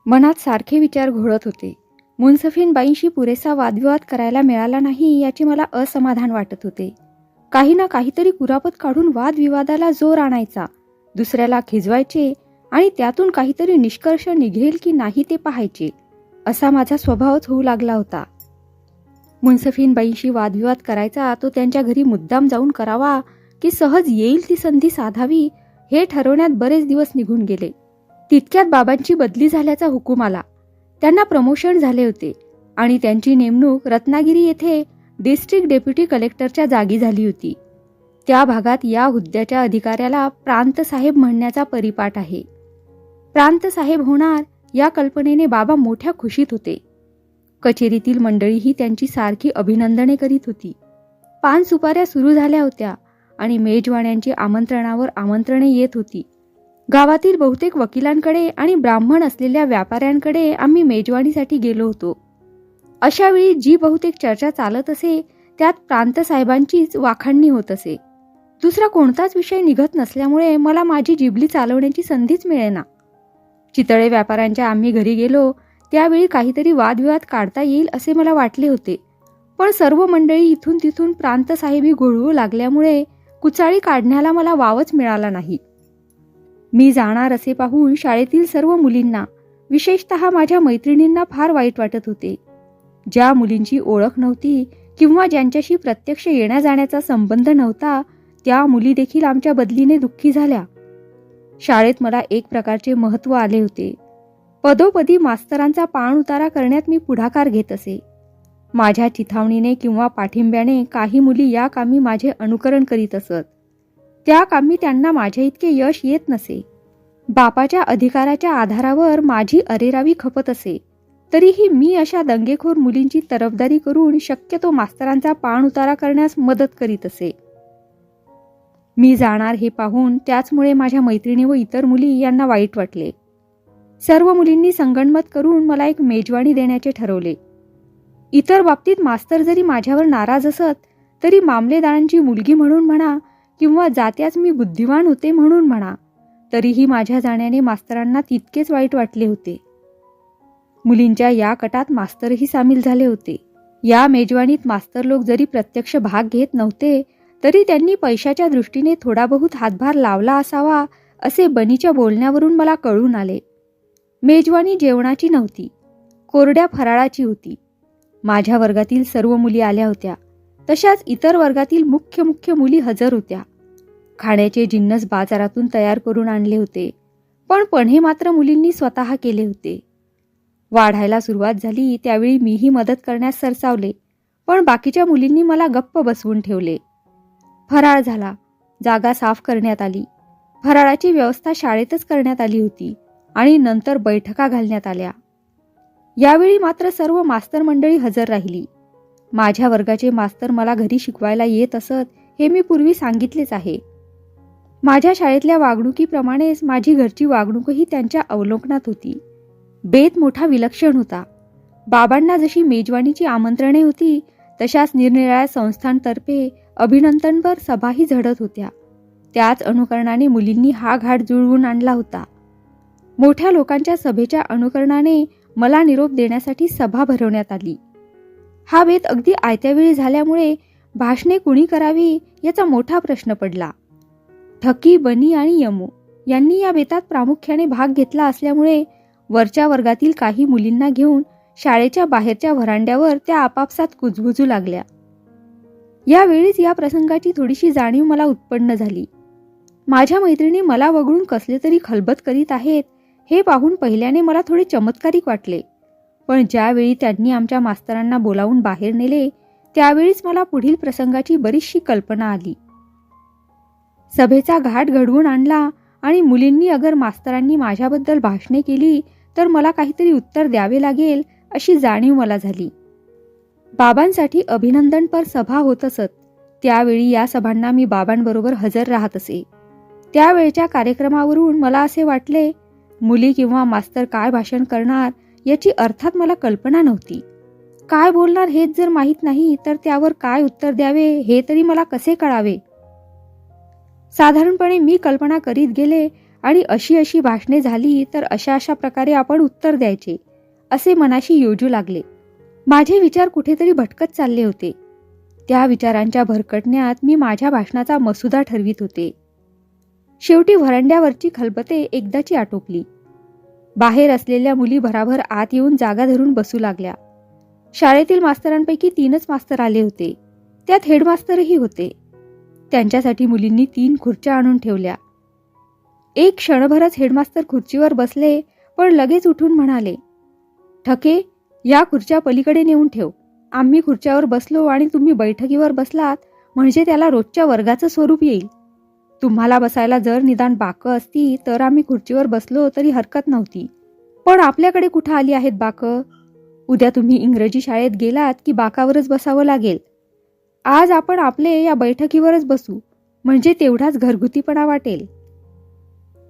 मनात सारखे विचार घोळत होते. मुन्सफीनबाईंशी पुरेसा वादविवाद करायला मिळाला नाही याचे मला असमाधान वाटत होते. काही ना काहीतरी कुरापत काढून वादविवादाला जोर आणायचा, दुसऱ्याला खिजवायचे आणि त्यातून काहीतरी निष्कर्ष निघेल की नाही ते पाहायचे, असा माझा स्वभावच होऊ लागला होता. मुन्सफीनबाईंशी वादविवाद करायचा तो त्यांच्या घरी मुद्दाम जाऊन करावा की सहज येईल ती संधी साधावी, हे ठरवण्यात बरेच दिवस निघून गेले. तितक्यात बाबांची बदली झाल्याचा हुकूम आला. त्यांना प्रमोशन झाले होते आणि त्यांची नेमणूक रत्नागिरी येथे डिस्ट्रिक्ट डेप्युटी कलेक्टरच्या जागी झाली होती. त्या भागात या हुद्द्याच्या अधिकाऱ्याला प्रांतसाहेब म्हणण्याचा परिपाठ आहे. प्रांतसाहेब होणार या कल्पनेने बाबा मोठ्या खुशीत होते. कचेरीतील मंडळीही त्यांची सारखी अभिनंदने करीत होती. पान सुपाऱ्या सुरू झाल्या होत्या आणि मेजवाण्यांची आमंत्रणावर आमंत्रणे येत होती. गावातील बहुतेक वकिलांकडे आणि ब्राह्मण असलेल्या व्यापाऱ्यांकडे आम्ही मेजवानीसाठी गेलो होतो. अशा वेळी जी बहुतेक चर्चा चालत असे त्यात प्रांतसाहेबांचीच वाखाणणी होत असे. दुसरा कोणताच विषय निघत नसल्यामुळे मला माझी जिबली चालवण्याची संधीच मिळेना. चितळे व्यापाऱ्यांच्या आम्ही घरी गेलो त्यावेळी काहीतरी वादविवाद काढता येईल असे मला वाटले होते, पण सर्व मंडळी इथून तिथून प्रांतसाहेबी घोळवू लागल्यामुळे कुचाळी काढण्याला मला वावच मिळाला नाही. मी जाणार असे पाहून शाळेतील सर्व मुलींना, विशेषतः माझ्या मैत्रिणींना फार वाईट वाटत होते. ज्या मुलींची ओळख नव्हती किंवा ज्यांच्याशी प्रत्यक्ष येण्या जाण्याचा संबंध नव्हता त्या मुली देखील आमच्या बदलीने दुःखी झाल्या. शाळेत मला एक प्रकारचे महत्त्व आले होते. पदोपदी मास्तरांचा पाणउतारा करण्यात मी पुढाकार घेत असे. माझ्या चिथावणीने किंवा पाठिंब्याने काही मुली या कामी माझे अनुकरण करीत असत. त्या कामी त्यांना माझ्या इतके यश येत नसे. बापाच्या अधिकाराच्या आधारावर माझी अरेरावी खपत असे, तरीही मी अशा दंगेखोर मुलींची तरफदारी करून शक्यतो मास्तरांचा पाणउतारा करण्यास मदत करीत असे. मी जाणार हे पाहून त्याचमुळे माझ्या मैत्रिणी व इतर मुली यांना वाईट वाटले. सर्व मुलींनी संगनमत करून मला एक मेजवानी देण्याचे ठरवले. इतर बाबतीत मास्तर जरी माझ्यावर नाराज असत तरी मामलेदारांची मुलगी म्हणून म्हणा किंवा जात्याच मी बुद्धिवान होते म्हणून म्हणा, तरीही माझ्या जाण्याने मास्तरांना तितकेच वाईट वाटले होते. मुलींच्या या कटात मास्तरही सामील झाले होते. या मेजवानीत मास्तर लोक जरी प्रत्यक्ष भाग घेत नव्हते तरी त्यांनी पैशाच्या दृष्टीने थोडा बहुत हातभार लावला असावा असे बनीच्या बोलण्यावरून मला कळून आले. मेजवानी जेवणाची नव्हती, कोरड्या फराळाची होती. माझ्या वर्गातील सर्व मुली आल्या होत्या, तशाच इतर वर्गातील मुख्य मुली हजर होत्या. खाण्याचे जिन्नस बाजारातून तयार करून आणले होते, पण पन्हे मात्र मुलींनी स्वतः केले होते. वाढायला सुरुवात झाली त्यावेळी मीही मदत करण्यास सरसावले, पण बाकीच्या मुलींनी मला गप्प बसवून ठेवले. फराळ झाला, जागा साफ करण्यात आली. फराळाची व्यवस्था शाळेतच करण्यात आली होती आणि नंतर बैठका घालण्यात आल्या. यावेळी मात्र सर्व मास्तर मंडळी हजर राहिली. माझ्या वर्गाचे मास्तर मला घरी शिकवायला येत असत हे मी पूर्वी सांगितलेच आहे. माझ्या शाळेतल्या वागणुकीप्रमाणेच माझी घरची वागणूकही त्यांच्या अवलोकनात होती. बेत मोठा विलक्षण होता. बाबांना जशी मेजवानीची आमंत्रणे होती तशाच निरनिराळ्या संस्थांतर्फे अभिनंदनपर सभाही झडत होत्या. त्याच अनुकरणाने मुलींनी हा घाट जुळवून आणला होता. मोठ्या लोकांच्या सभेच्या अनुकरणाने मला निरोप देण्यासाठी सभा भरवण्यात आली. हा बेत अगदी आयत्या वेळी झाल्यामुळे भाषणे कुणी करावी याचा मोठा प्रश्न पडला. ठकी, बनी आणि यमू यांनी या बेतात प्रामुख्याने भाग घेतला असल्यामुळे वरच्या वर्गातील काही मुलींना घेऊन शाळेच्या बाहेरच्या व्हरांड्यावर त्या आपापसात कुजबुजू लागल्या. यावेळीच या प्रसंगाची थोडीशी जाणीव मला उत्पन्न झाली. माझ्या मैत्रिणी मला वगळून कसले तरी खलबत करीत आहेत हे पाहून पहिल्याने मला थोडे चमत्कारिक वाटले, पण ज्यावेळी त्यांनी आमच्या मास्तरांना बोलावून बाहेर नेले त्यावेळीच मला पुढील प्रसंगाची बरीचशी कल्पना आली. सभेचा घाट घडवून आणला आणि मुलींनी अगर मास्तरांनी माझ्याबद्दल भाषणे केली तर मला काहीतरी उत्तर द्यावे लागेल अशी जाणीव मला झाली. बाबांसाठी अभिनंदनपर सभा होत असत. त्यावेळी या सभांना मी बाबांबरोबर हजर राहत असे. त्यावेळच्या कार्यक्रमावरून मला असे वाटले, मुली किंवा मास्तर काय भाषण करणार याची अर्थात मला कल्पना नव्हती. काय बोलणार हेच जर माहीत नाही तर त्यावर काय उत्तर द्यावे हे तरी मला कसे कळावे. साधारणपणे मी कल्पना करीत गेले आणि अशी अशी भाषणे झाली तर अशा अशा प्रकारे आपण उत्तर द्यायचे असे मनाशी योजू लागले. माझे विचार कुठेतरी भटकत चालले होते. त्या विचारांच्या भरकटण्यात मी माझ्या भाषणाचा मसुदा ठरवित होते. शेवटी व्हरांड्यावरची खलबते एकदाची आटोपली. बाहेर असलेल्या मुली भराभर आत येऊन जागा धरून बसू लागल्या. शाळेतील मास्तरांपैकी 3च मास्तर आले होते. त्यात हेडमास्तरही होते. त्यांच्यासाठी मुलींनी 3 खुर्च्या आणून ठेवल्या. एक क्षणभरच हेडमास्तर खुर्चीवर बसले, पण लगेच उठून म्हणाले, ठके, या खुर्च्या पलीकडे नेऊन ठेव. आम्ही खुर्च्यावर बसलो आणि तुम्ही बैठकीवर बसलात म्हणजे त्याला रोजच्या वर्गाचं स्वरूप येईल. तुम्हाला बसायला जर निदान बाकं असती तर आम्ही खुर्चीवर बसलो तरी हरकत नव्हती, पण आपल्याकडे कुठं आली आहेत बाकं? उद्या तुम्ही इंग्रजी शाळेत गेलात की बाकावरच बसावं लागेल. आज आपण आपले या बैठकीवरच बसू म्हणजे तेवढाच घरगुतीपणा वाटेल.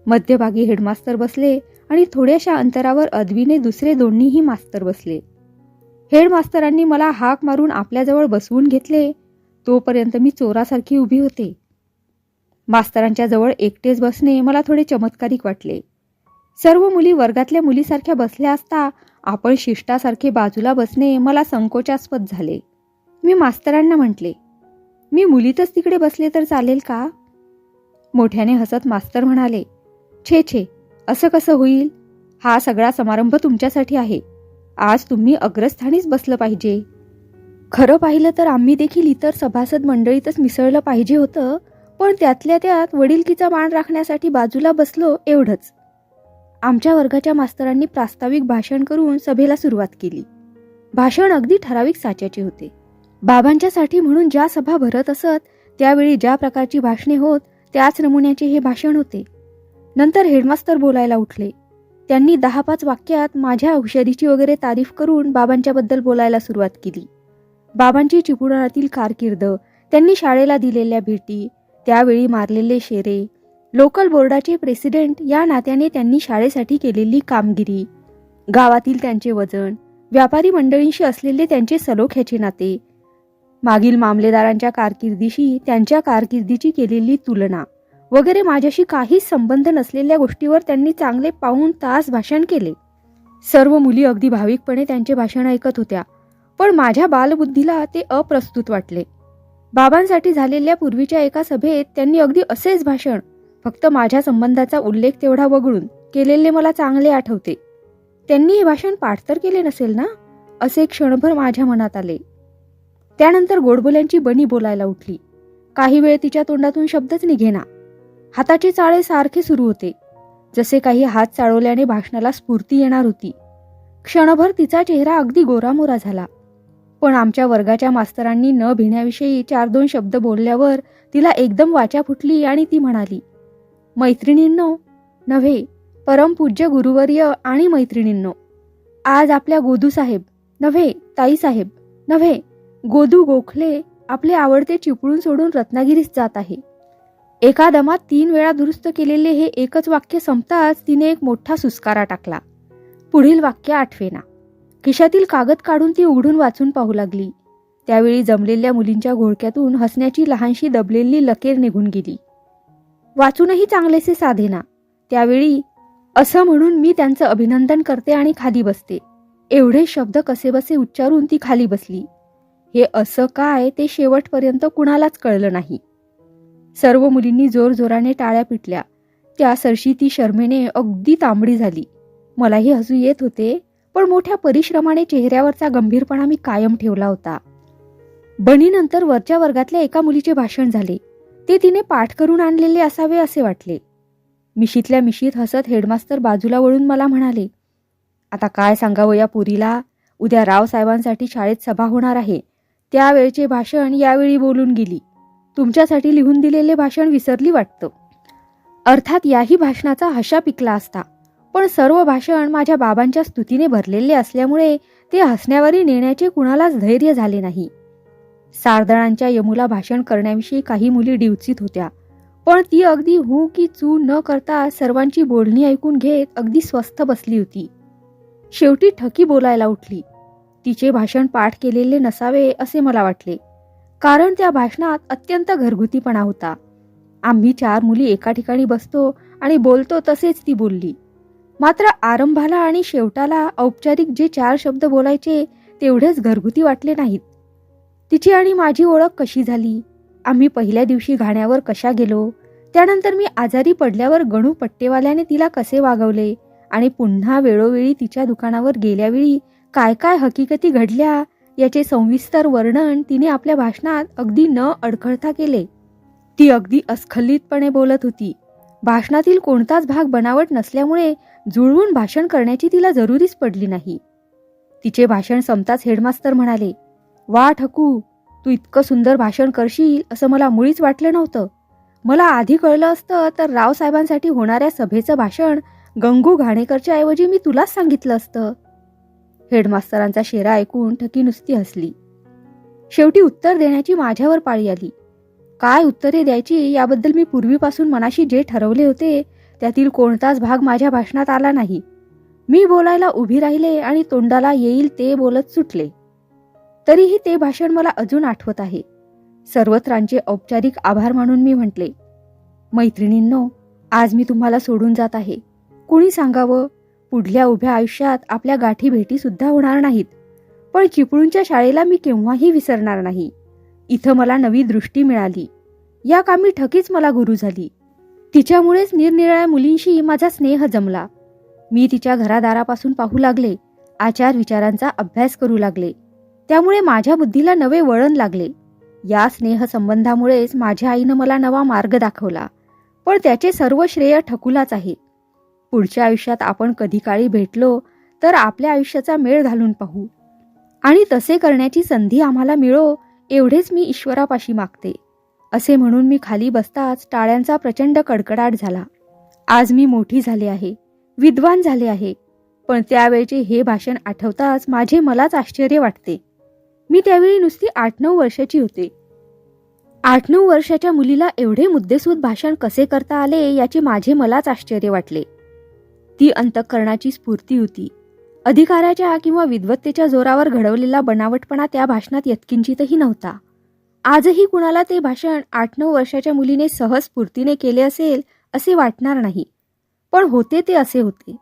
मध्यभागी हेडमास्तर बसले आणि थोड्याशा अंतरावर अदवीने दुसरे दोन्हीही मास्तर बसले. हेडमास्तरांनी मला हाक मारून आपल्याजवळ बसवून घेतले. तोपर्यंत मी चोरासारखी उभी होते. मास्तरांच्या जवळ एकटेच बसणे मला थोडे चमत्कारिक वाटले. सर्व मुली वर्गातल्या मुलीसारख्या बसल्या असता आपण शिष्टासारखे बाजूला बसणे मला संकोचास्पद झाले. मी मास्तरांना म्हटले, मी मुलीतच तिकडे बसले तर चालेल का? मोठ्याने हसत मास्तर म्हणाले, छे छे, असं कसं होईल? हा सगळा समारंभ तुमच्यासाठी आहे. आज तुम्ही अग्रस्थानीच बसलं पाहिजे. खरं पाहिलं तर आम्ही देखील इतर सभासद मंडळीतच मिसळलं पाहिजे होतं, पण त्यातल्या त्यात वडिलकीचा मान राखण्यासाठी बाजूला बसलो एवढंच. आमच्या वर्गाच्या मास्तरांनी प्रास्ताविक भाषण करून सभेला सुरुवात केली. भाषण अगदी ठराविक साच्याचे होते. बाबांच्यासाठी म्हणून ज्या सभा भरत असत त्यावेळी ज्या प्रकारची भाषणे होत त्याच नमुन्याचे हे भाषण होते. नंतर हेडमास्तर बोलायला उठले. त्यांनी 10-5 वाक्यात माझ्या हुशारीची वगैरे तारीफ करून बाबांच्याबद्दल बोलायला सुरुवात केली. बाबांची चिपळुणातील कारकीर्द, त्यांनी शाळेला दिलेल्या भेटी, त्यावेळी मारलेले शेरे, लोकल बोर्डाचे प्रेसिडेंट या नात्याने त्यांनी शाळेसाठी केलेली कामगिरी, गावातील त्यांचे वजन, व्यापारी मंडळींशी असलेले त्यांचे सलोख्याचे नाते, मागील मामलेदारांच्या कारकिर्दीशी त्यांच्या कारकिर्दीची केलेली तुलना वगैरे माझ्याशी काहीच संबंध नसलेल्या गोष्टीवर त्यांनी चांगले पाऊण तास भाषण केले. सर्व मुली अगदी भाविकपणे त्यांचे भाषण ऐकत होत्या, पण माझ्या बालबुद्धीला ते अप्रस्तुत वाटले. बाबांसाठी झालेल्या पूर्वीच्या एका सभेत त्यांनी अगदी असेच भाषण, फक्त माझ्या संबंधाचा उल्लेख तेवढा वगळून केलेले मला चांगले आठवते. त्यांनी हे भाषण पाठ तर केले नसेल ना, असे क्षणभर माझ्या मनात आले. त्यानंतर गोडबोल्यांची बनी बोलायला उठली. काही वेळ तिच्या तोंडातून शब्दच निघेना. हाताचे चाळे सारखे सुरू होते, जसे काही हात चाळवल्याने भाषणाला स्फूर्ती येणार होती. क्षणभर तिचा चेहरा अगदी गोरामोरा झाला. पण आमच्या वर्गाच्या मास्तरांनी न भिण्याविषयी 4-2 शब्द बोलल्यावर तिला एकदम वाचा फुटली आणि ती म्हणाली, मैत्रिणींनो नव्हे, परमपूज्य गुरुवर्य आणि मैत्रिणींनो, आज आपल्या गोदू साहेब नव्हे, ताई साहेब नव्हे, गोदू गोखले आपले आवडते चिपळूण सोडून रत्नागिरीस जात आहे. एका दमात 3 वेळा दुरुस्त केलेले हे एकच वाक्य संपताच तिने एक मोठा सुस्कारा टाकला. पुढील वाक्य आठवेना. खिशातील कागद काढून ती उघडून वाचून पाहू लागली. त्यावेळी जमलेल्या मुलींच्या घोळक्यातून हसण्याची लहानशी दबलेली लकेर निघून गेली. वाचूनही चांगलेसे साधेना. त्यावेळी असं म्हणून मी त्यांचं अभिनंदन करते आणि खाली बसते, एवढे शब्द कसेबसे उच्चारून ती खाली बसली. हे असं काय ते शेवटपर्यंत कुणालाच कळलं नाही. सर्व मुलींनी जोरजोराने टाळ्या पिटल्या. त्या सरशी ती शर्मेने अगदी तांबडी झाली. मलाही हसू येत होते, पण मोठ्या परिश्रमाने चेहऱ्यावरचा गंभीरपणा मी कायम ठेवला होता. बनीनंतर वरच्या वर्गातल्या एका मुलीचे भाषण झाले. ते तिने पाठ करून आणलेले असावे असे वाटले. मिशीतल्या मिशीत हसत हेडमास्तर बाजूला वळून मला म्हणाले, आता काय सांगावं या पुरीला, उद्या रावसाहेबांसाठी शाळेत सभा होणार आहे. त्यावेळचे भाषण यावेळी बोलून गेली. तुमच्यासाठी लिहून दिलेले भाषण विसरली वाटतं. अर्थात याही भाषणाचा हशा पिकला असता, पण सर्व भाषण माझ्या बाबांच्या स्तुतीने भरलेले असल्यामुळे ते हसण्यावरी नेण्याचे कुणालाच धैर्य झाले नाही. सारदळांच्या यमुला भाषण करण्याविषयी काही मुली डिवचीत होत्या, पण ती अगदी हू की चू न करता सर्वांची बोलणी ऐकून घेत अगदी स्वस्थ बसली होती. शेवटी ठकी बोलायला उठली. तिचे भाषण पाठ केलेले नसावे असे मला वाटले, कारण त्या भाषणात अत्यंत घरगुतीपणा होता. आम्ही 4 मुली एका ठिकाणी बसतो आणि बोलतो तसेच ती बोलली. मात्र आरंभाला आणि शेवटाला औपचारिक जे 4 शब्द बोलायचे तेवढेच घरगुती वाटले नाहीत. तिची आणि माझी ओळख कशी झाली, आम्ही पहिल्या दिवशी घाण्यावर कशा गेलो, त्यानंतर मी आजारी पडल्यावर गणू पट्टेवाल्याने तिला कसे वागवले आणि पुन्हा वेळोवेळी तिच्या दुकानावर गेल्यावेळी काय काय हकीकती घडल्या याचे सविस्तर वर्णन तिने आपल्या भाषणात अगदी न अडखळता केले. ती अगदी अस्खलितपणे बोलत होती. भाषणातील कोणताच भाग बनावट नसल्यामुळे जुळवून भाषण करण्याची तिला जरुरीच पडली नाही. तिचे भाषण संपताच हेडमास्तर म्हणाले, "वा ठकू, तू इतकं सुंदर भाषण करशील असं मला मुळीच वाटलं नव्हतं. मला आधी कळलं असतं तर रावसाहेबांसाठी होणाऱ्या सभेचं भाषण गंगू घाणेकरच्या ऐवजी मी तुलाच सांगितलं असतं." हेडमास्तरांचा शेरा ऐकून ठकी नुसती हसली. शेवटी उत्तर देण्याची माझ्यावर पाळी आली. काय उत्तरे द्यायची याबद्दल मी पूर्वीपासून मनाशी जे ठरवले होते त्यातील कोणताच भाग माझ्या भाषणात आला नाही. मी बोलायला उभी राहिले आणि तोंडाला येईल ते बोलत सुटले. तरीही ते भाषण मला अजून आठवत आहे. सर्वत्रांचे औपचारिक आभार मानून मी म्हटले, "मैत्रिणींनो, आज मी तुम्हाला सोडून जात आहे. कुणी सांगावं, पुढल्या उभ्या आयुष्यात आपल्या गाठी भेटी सुद्धा होणार नाहीत. पण चिपळूणच्या शाळेला मी केव्हाही विसरणार नाही. इथं मला नवी दृष्टी मिळाली. या कामी ठकीच मला गुरु झाली. तिच्यामुळेच निरनिराळ्या मुलींशी माझा स्नेह जमला. मी तिच्या घरादारापासून पाहू लागले, आचार विचारांचा अभ्यास करू लागले. त्यामुळे माझ्या बुद्धीला नवे वळण लागले. या स्नेहसंबंधामुळेच माझ्या आईनं मला नवा मार्ग दाखवला. पण त्याचे सर्व श्रेय ठकूलाच आहे. पुढच्या आयुष्यात आपण कधी काळी भेटलो तर आपल्या आयुष्याचा मेळ घालून पाहू आणि तसे करण्याची संधी आम्हाला मिळो एवढेच मी ईश्वरापाशी मागते." असे म्हणून मी खाली बसताच टाळ्यांचा प्रचंड कडकडाट झाला. आज मी मोठी झाले आहे, विद्वान झाले आहे. पण त्यावेळचे हे भाषण आठवताच माझे मलाच आश्चर्य वाटते. मी त्यावेळी नुसती 8-9 वर्षाची होते. 8-9 वर्षाच्या मुलीला एवढे मुद्देसूद भाषण कसे करता आले याचे माझे मलाच आश्चर्य वाटले. ती अंतःकरणाची स्फूर्ती होती. अधिकाराच्या किंवा विद्वत्तेच्या जोरावर घडवलेला बनावटपणा त्या भाषणात यत्किंचितही नव्हता. आजही कुणाला ते भाषण 8-9 वर्षाच्या मुलीने सहज स्फूर्तीने केले असेल असे वाटणार नाही. पण होते ते असे होते.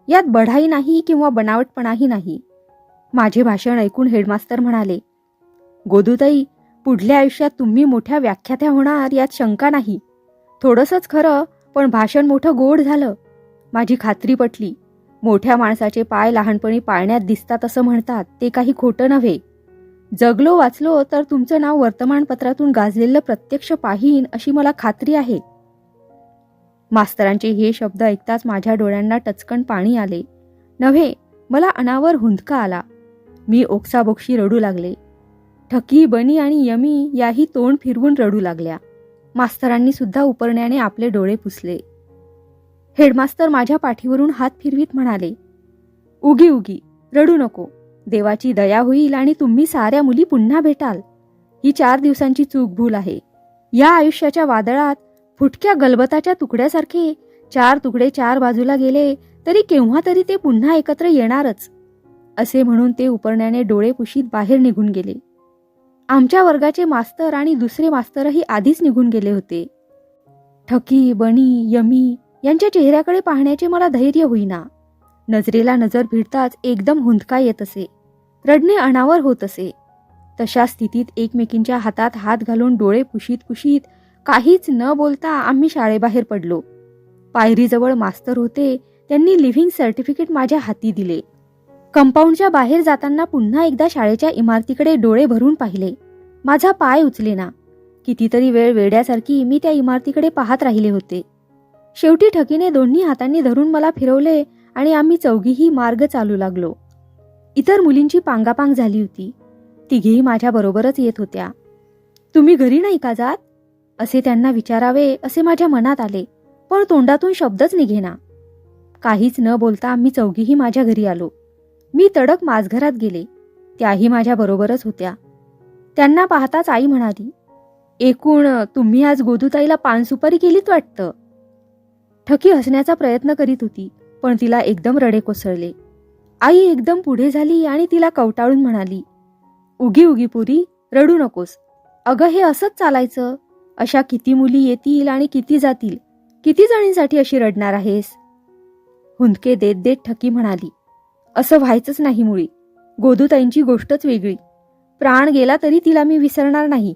यात बढाई नाही किंवा बनावटपणाही नाही. माझे भाषण ऐकून हेडमास्तर म्हणाले, "गोदूताई, पुढल्या आयुष्यात तुम्ही मोठ्या व्याख्यात्या होणार यात शंका नाही. थोडंसंच खरं, पण भाषण मोठं गोड झालं. माझी खात्री पटली. मोठ्या माणसाचे पाय लहानपणी पाळण्यात दिसतात असं म्हणतात, ते काही खोटं नव्हे. जगलो वाचलो तर तुमचं नाव वर्तमानपत्रातून गाजलेलं प्रत्यक्ष पाहीन अशी मला खात्री आहे." मास्तरांचे हे शब्द ऐकताच माझ्या डोळ्यांना टचकन पाणी आले. नव्हे, मला अनावर हुंदका आला. मी ओक्साबोक्शी रडू लागले. ठकी, बनी आणि यमी याही तोंड फिरवून रडू लागल्या. मास्तरांनी सुद्धा उपरण्याने आपले डोळे पुसले. हेडमास्तर माझ्या पाठीवरून हात फिरवीत म्हणाले, "उगी उगी रडू नको. देवाची दया होईल आणि तुम्ही साऱ्या मुली पुन्हा भेटाल. ही 4 दिवसांची चूक भूल आहे. या आयुष्याच्या वादळात फुटक्या गलबताच्या तुकड्यासारखे 4 तुकडे 4 बाजूला गेले तरी केव्हा तरी ते पुन्हा एकत्र येणारच." असे म्हणून ते उपरण्याने डोळे पुशीत बाहेर निघून गेले. आमच्या वर्गाचे मास्तर आणि दुसरे मास्तरही आधीच निघून गेले होते. ठकी, बनी, यमी यांच्या चेहऱ्याकडे पाहण्याचे मला धैर्य होईना. नजरेला नजर भिडताच एकदम हुंदका येत असे. रडणे अनावर होत असे. तशा स्थितीत एकमेकींच्या हातात हात घालून डोळे पुशीत पुशीत काहीच न बोलता आम्ही शाळेबाहेर पडलो. पायरीजवळ मास्तर होते. त्यांनी लिव्हिंग सर्टिफिकेट माझ्या हाती दिले. कंपाऊंडच्या बाहेर जाताना पुन्हा एकदा शाळेच्या इमारतीकडे डोळे भरून पाहिले. माझा पाय उचलेना. कितीतरी वेळ वेड्यासारखी मी त्या इमारतीकडे पाहत राहिले होते. शेवटी ठकीने दोन्ही हातांनी धरून मला फिरवले आणि आम्ही चौघीही मार्ग चालू लागलो. इतर मुलींची पांगापांग झाली होती. तिघेही माझ्या बरोबरच येत होत्या. "तुम्ही घरी नाही का जात?" असे त्यांना विचारावे असे माझ्या मनात आले, पण तोंडातून शब्दच निघेना. काहीच न बोलता आम्ही चौघीही माझ्या घरी आलो. मी तडक माझघरात गेले. त्याही माझ्या बरोबरच होत्या. त्यांना पाहताच आई म्हणाली, "एकूण तुम्ही आज गोदूताईला पान सुपारी केलीत वाटतं." ठकी हसण्याचा प्रयत्न करीत होती, पण तिला एकदम रडे कोसळले. आई एकदम पुढे झाली आणि तिला कवटाळून म्हणाली, "उगी उगी पुरी, रडू नकोस. अगं, हे असंच चालायचं. अशा किती मुली येतील आणि किती जातील. किती जणींसाठी अशी रडणार आहेस? हुंदके देत देत ठकी म्हणाली, असं व्हायचंच नाही मुळी. गोदूताईंची गोष्टच वेगळी. प्राण गेला तरी तिला मी विसरणार नाही.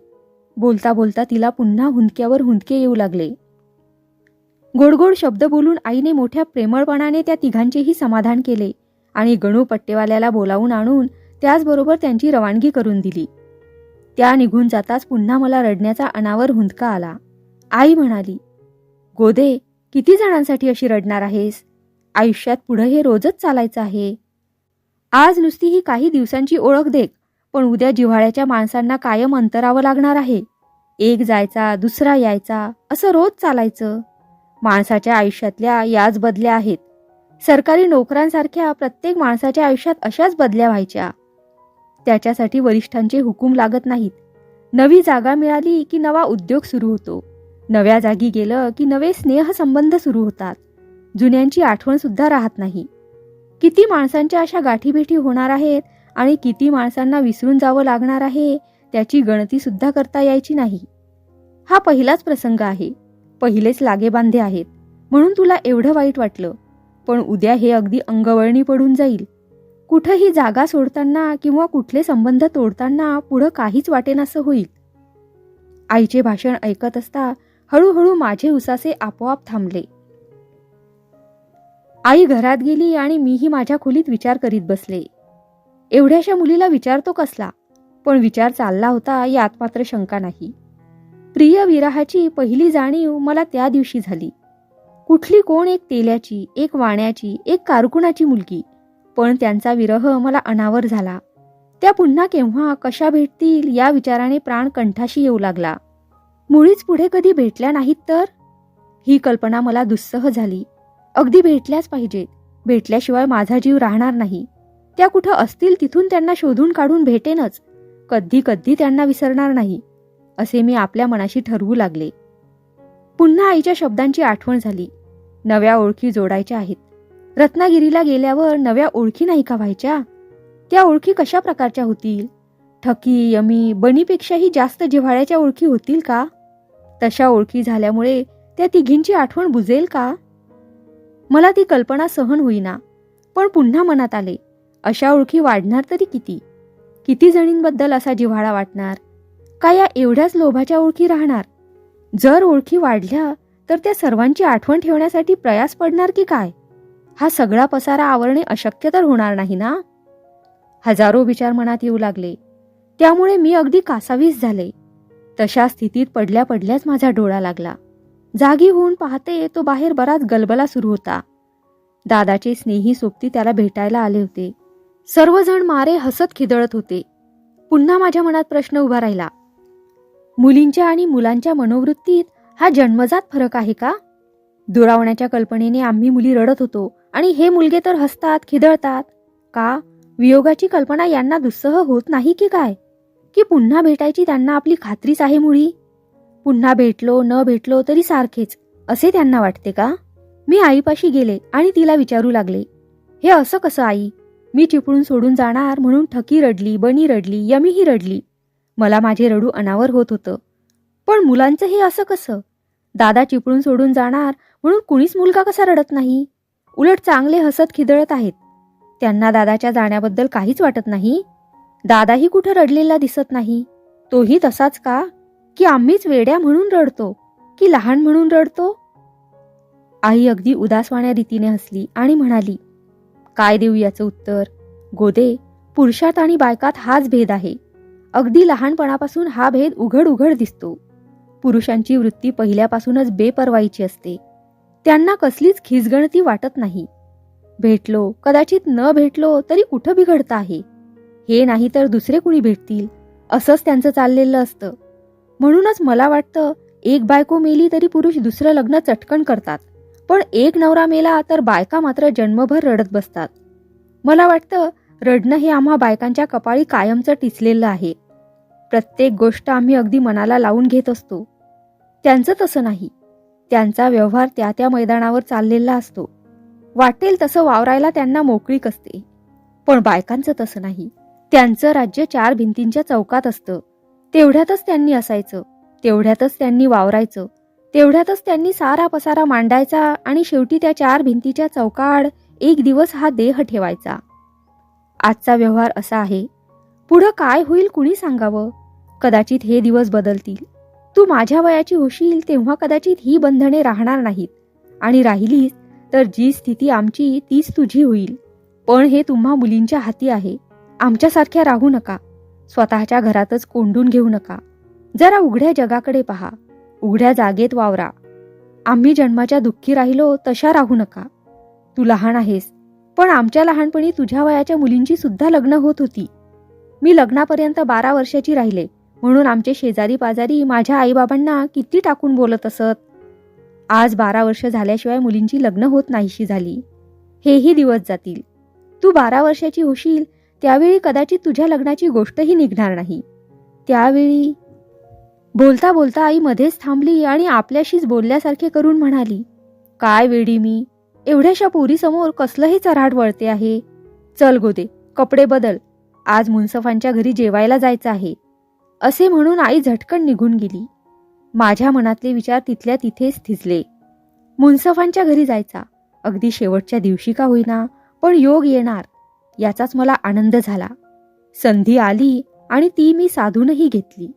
बोलता बोलता तिला पुन्हा हुंदक्यावर हुंदके येऊ लागले. गोडगोड शब्द बोलून आईने मोठ्या प्रेमळपणाने त्या तिघांचेही समाधान केले आणि गणू पट्टेवाल्याला बोलावून आणून त्याचबरोबर त्यांची रवानगी करून दिली. त्या निघून जाताच पुन्हा मला रडण्याचा अनावर हुंदका आला. आई म्हणाली, गोदे, किती जणांसाठी अशी रडणार आहेस? आयुष्यात पुढे हे रोजच चालायचं आहे. आज नुसती ही काही दिवसांची ओळख देख, पण उद्या जिव्हाळ्याच्या माणसांना कायम अंतरावं लागणार आहे. एक जायचा, दुसरा यायचा, असं रोज चालायचं. माणसाच्या आयुष्यातल्या याच बदल्या आहेत. सरकारी नोकरांसारख्या प्रत्येक माणसाच्या आयुष्यात अशाच बदल्या व्हायच्या. त्याच्यासाठी वरिष्ठांचे हुकूम लागत नाहीत. नवी जागा मिळाली की नवा उद्योग सुरू होतो. नव्या जागी गेलं की नवे स्नेहसंबंध सुरू होतात. जुन्यांची आठवण सुद्धा राहत नाही. किती माणसांच्या अशा गाठीभेटी होणार आहेत आणि किती माणसांना विसरून जावं लागणार आहे त्याची गणती सुद्धा करता यायची नाही. हा पहिलाच प्रसंग आहे. पहिलेच लागेबांधे आहेत म्हणून तुला एवढं वाईट वाटलं, पण उद्या हे अगदी अंगवळणी पडून जाईल. कुठंही जागा सोडताना किंवा कुठले संबंध तोडताना पुढं काहीच वाटेनासं होईल. आईचे भाषण ऐकत असता हळूहळू माझे उसासे आपोआप थांबले. आई घरात गेली आणि मीही माझ्या खोलीत विचार करीत बसले. एवढ्याशा मुलीला विचारतो कसला, पण विचार चालला होता यात मात्र शंका नाही. प्रिय विरहाची पहिली जाणीव मला त्या दिवशी झाली. कुठली कोण एक तेल्याची, एक वाण्याची, एक कारकुनाची मुलगी, पण त्यांचा विरह मला अनावर झाला. त्या पुन्हा केव्हा कशा भेटतील या विचाराने प्राण कंठाशी येऊ लागला. मुळीच पुढे कधी भेटल्या नाहीत तर? ही कल्पना मला दुस्सह झाली. अगदी भेटल्याच पाहिजेत. भेटल्याशिवाय माझा जीव राहणार नाही. त्या कुठं असतील तिथून त्यांना शोधून काढून भेटेनच. कधी कधी त्यांना विसरणार नाही, असे मी आपल्या मनाशी ठरवू लागले. पुन्हा आईच्या शब्दांची आठवण झाली. नव्या ओळखी जोडायच्या आहेत. रत्नागिरीला गेल्यावर नव्या ओळखी नाही का व्हायच्या? त्या ओळखी कशा प्रकारच्या होतील? ठकी, यमी, बनीपेक्षाही जास्त जिव्हाळ्याच्या ओळखी होतील का? तशा ओळखी झाल्यामुळे त्या तिघींची आठवण बुजेल का? मला ती कल्पना सहन होईना, पण पुन्हा मनात आले, अशा ओळखी वाढणार तरी किती? किती जणींबद्दल असा जिव्हाळा वाटणार? का या एवढ्याच लोभाच्या ओळखी राहणार? जर ओळखी वाढल्या तर त्या सर्वांची आठवण ठेवण्यासाठी प्रयास पडणार की काय? हा सगळा पसारा आवरणे अशक्य तर होणार नाही ना? हजारो विचार मनात येऊ लागले. त्यामुळे मी अगदी कासावीस झाले. तशा स्थितीत पडल्या पडल्याच माझा डोळा लागला. जागी होऊन पाहते तो बाहेर बराच गलबला सुरू होता. दादाचे स्नेही सोबती त्याला भेटायला आले होते. सर्वजण मारे हसत खिदळत होते. पुन्हा माझ्या मनात प्रश्न उभा राहिला. मुलींच्या आणि मुलांच्या मनोवृत्तीत हा जन्मजात फरक आहे का? दुरावण्याच्या कल्पनेने आम्ही मुली रडत होतो आणि हे मुलगे तर हसतात, खिदळतात. का वियोगाची कल्पना यांना दुस्सह होत नाही की काय? की पुन्हा भेटायची त्यांना आपली खात्रीच आहे मुळी? पुन्हा भेटलो न भेटलो तरी सारखेच असे त्यांना वाटते का? मी आईपाशी गेले आणि तिला विचारू लागले, हे असं कसं आई? मी चिपळून सोडून जाणार म्हणून ठकी रडली, बनी रडली, यमीही रडली. मला माझे रडू अनावर होत होतं. पण मुलांचं हे असं कसं? दादा चिपळून सोडून जाणार म्हणून कुणीच मुलगा कसा रडत नाही? उलट चांगले हसत खिदळत आहेत. त्यांना दादाच्या जाण्याबद्दल काहीच वाटत नाही. दादाही कुठं रडलेला दिसत नाही. तोही तसाच का? की आम्हीच वेड्या म्हणून रडतो, की लहान म्हणून रडतो? आई अगदी उदासवाण्या रीतीने हसली आणि म्हणाली, काय देऊ याचं उत्तर? गोदे, पुरुषात आणि बायकात हाच भेद आहे. अगदी लहानपणापासून हा भेद उघड उघड दिसतो. पुरुषांची वृत्ती पहिल्यापासूनच बेपर्वाईची असते. त्यांना कसलीच खिसगणती वाटत नाही. भेटलो, कदाचित न भेटलो तरी कुठं बिघडतं आहे? हे नाही तर दुसरे कुणी भेटतील असंच त्यांचं चाललेलं असतं. म्हणूनच मला वाटतं एक बायको मेली तरी पुरुष दुसरं लग्न चटकन करतात, पण एक नवरा मेला तर बायका मात्र जन्मभर रडत बसतात. मला वाटतं रडणं हे आम्हा बायकांच्या कपाळी कायमचं टिचलेलं आहे. प्रत्येक गोष्ट आम्ही अगदी मनाला लावून घेत असतो. त्यांचं तसं नाही. त्यांचा व्यवहार त्या त्या मैदानावर चाललेला असतो. वाटेल तसं वावरायला त्यांना मोकळीक असते. पण बायकांचं तसं नाही. त्यांचं राज्य 4 भिंतींच्या चौकात असतं. तेवढ्यातच त्यांनी असायचं, तेवढ्यातच त्यांनी वावरायचं, तेवढ्यातच त्यांनी सारा पसारा मांडायचा आणि शेवटी त्या 4 भिंतीच्या चौकाआड एक दिवस हा देह ठेवायचा. आजचा व्यवहार असा आहे. पुढं काय होईल कुणी सांगावं. कदाचित हे दिवस बदलतील. तू माझ्या वयाची होशील तेव्हा कदाचित ही बंधने राहणार नाहीत आणि राहिलीस तर जी स्थिती आमची तीच तुझी होईल. पण हे तुम्हा मुलींच्या हाती आहे. आमच्यासारख्या राहू नका. स्वतःच्या घरातच कोंडून घेऊ नका. जरा उघड्या जगाकडे पहा. उघड्या जागेत वावरा. आम्ही जन्माच्या दुःखी राहिलो तशा राहू नका. तू लहान आहेस, पण आमच्या लहानपणी तुझ्या वयाच्या मुलींची सुद्धा लग्न होत होती. मी लग्नापर्यंत 12 वर्षाची राहिले म्हणून आमचे शेजारी पाजारी माझ्या आईबाबांना किती टाकून बोलत असत. आज 12 वर्ष झाल्याशिवाय मुलींची लग्न होत नाहीशी झाली. हेही दिवस जातील. तू 12 वर्षाची होशील त्यावेळी कदाचित तुझ्या लग्नाची गोष्टही निघणार नाही. त्यावेळी बोलता बोलता आई मध्येच थांबली आणि आपल्याशीच बोलल्यासारखे करून म्हणाली, काय वेडी मी. एवढ्याशा पोरीसमोर कसलं हे चराड वळते आहे. चल गोदे, कपडे बदल. आज मुन्सफांच्या घरी जेवायला जायचं आहे. असे म्हणून आई झटकन निघून गेली. माझ्या मनातले विचार तिथल्या तिथेच थिजले. मुन्सफांच्या घरी जायचा. अगदी शेवटच्या दिवशी का होईना, पण योग येणार याचाच मला आनंद झाला. संधी आली आणि ती मी साधूनही घेतली.